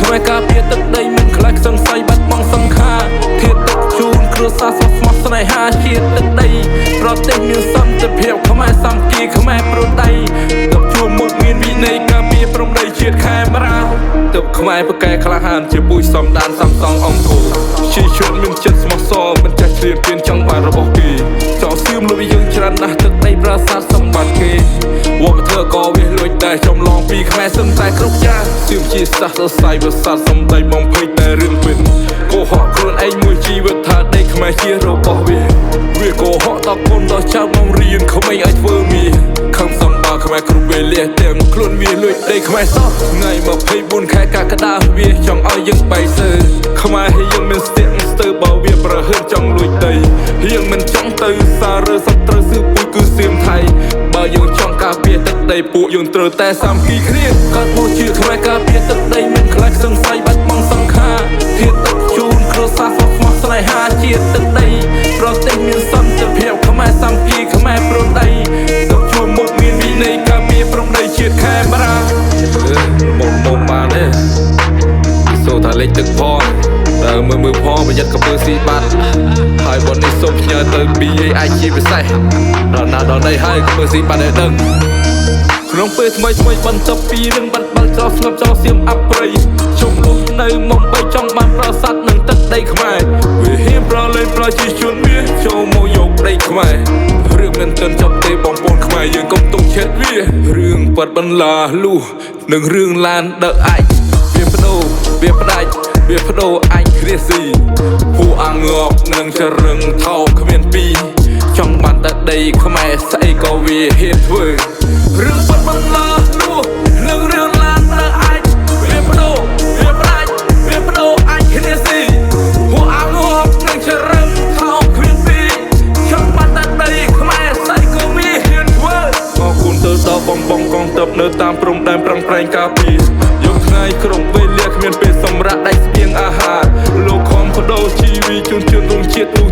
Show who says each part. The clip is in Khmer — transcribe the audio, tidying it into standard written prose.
Speaker 1: ខ្មែរការពារទឹកដីមិនខ្លាចសង្ស័យបាត់បង់សង្ខារធាតុទឹកជូនគ្រួសារស្មោះស្នេហាជាតិទឹកដីប្រទេសមានសន្តិភាពខ្មែរសាមគ្គីខ្មែរប្រដៃទឹកជួមមុខមានវិន័យការពារព្រំដីជាតិខេមរាទឹកខ្មែរប្រកែក្លាហានជាពូជសំដានសំសង់អង្គរជាជនមានចិត្តស្មោះសរមិនចេះជ្រៀតពៀនចង់បានរបស់គេចោលសៀមលុបយើងច្រើនណាស់ទឹកដីប្រាសាទសម្បត្តិគេវប្បធម៌ក៏វាលួចដែរចំឡងពីខ្មែរសឹងតែគ្រប់យ៉ាងសៀមជាសាសសរសៃវសាទសំដីបំភ័យតែរឿងពិតកុហកខ្លួនឯងមួយជីវិតថាដីខ្មែរជារបស់វាកុហកដល់កូនដល់ចៅមករៀនក្មេងឲ្យធ្វើមាខំសំបាខ្មែរគ្រប់វេលាទាំងខ្លួនវាលួចដីខ្មែរសោះថ្ងៃ24ខែកក្កដាវាចង់ឲ្យយើងបែកសើខ្មែរហើយយើងមានស្ទាក់ស្ទើបើវាប្រហែលចង់លួចដីយើងមិនចង់ទៅសារសត្រូវស៊ឺពូជគឺសៀមថៃបើយើងចង់ការពារទឹកដីពួកយើងត្រូវតែសាមគ្គីគ្នាកើតមកជាខ្មែរការពារទឹកដីមិនខ្លាចសង្ស័យបាត់បង់សង្ខារធាតុទឹកជូនគ្រួសារស្មោះស្នេហាជាតិទឹកដីប្រទេសមានសន្តិភាពខ្មែរសាមគ្គីខ្មែរប្រដៃទឹកជួមមុខមានវិន័យការពារព្រំដីជាតិខេមរាមុំបានទេសូថាលេខទឹកផងដើរមើលផងប្រយ័ត្នកំពើស៊ីបាត់ហើយបននេះសូមផ្ញើទៅពីអាចជាពិសេសដល់ណាដល់ណីហើយកំពើស៊ីបាត់ឲ្យដឹងក្នុងពេលថ្មីបន្ទាប់ពីរឿងបាត់បើកចោលស្ងប់ចោលសៀមអប្រៃជុំលុះនៅមុំបីចង់បានប្រាសាទនឹងទឹកដីខ្មែរវាហ៊ានប្រឡែងប្រជាជនវាចូលមកយកដីខ្មែររឿងមិនទាន់ចប់ទេបងប្អូនខ្មែរយើងកុំទុកចិត្តវារឿងបាត់បន្លាលុះនឹងរឿងឡានដើអាចវាបដូរវាផ្ដាច់វាបដូរអាចគ្រាស៊ីពួកអាងប់នឹងចរឹងថោគ្មានពីរចង់បានតែដីខ្មែរស្អីក៏វាហ៊ានធ្វើរឿងបាត់បន្លាលុះនឹងរឿងឡានដើអាចវាបដូរវាផ្ដាច់វាបដូរអាចគ្រាស៊ីពួកអាងប់នឹងចរឹងថោគ្មានពីរចង់បានតែដីខ្មែរស្អីក៏វាហ៊ានធ្វើអរគុណទៅដល់បងកងទ័ពនៅតាមព្រំដែនប្រឹងប្រែងការពារយកថ្ងៃក្រុងវេលាគ្មានពេលសម្រាប់ដៃស្បៀងអាហារលោកខំបដូរជីវីជូនជនរួមជាតិនោះ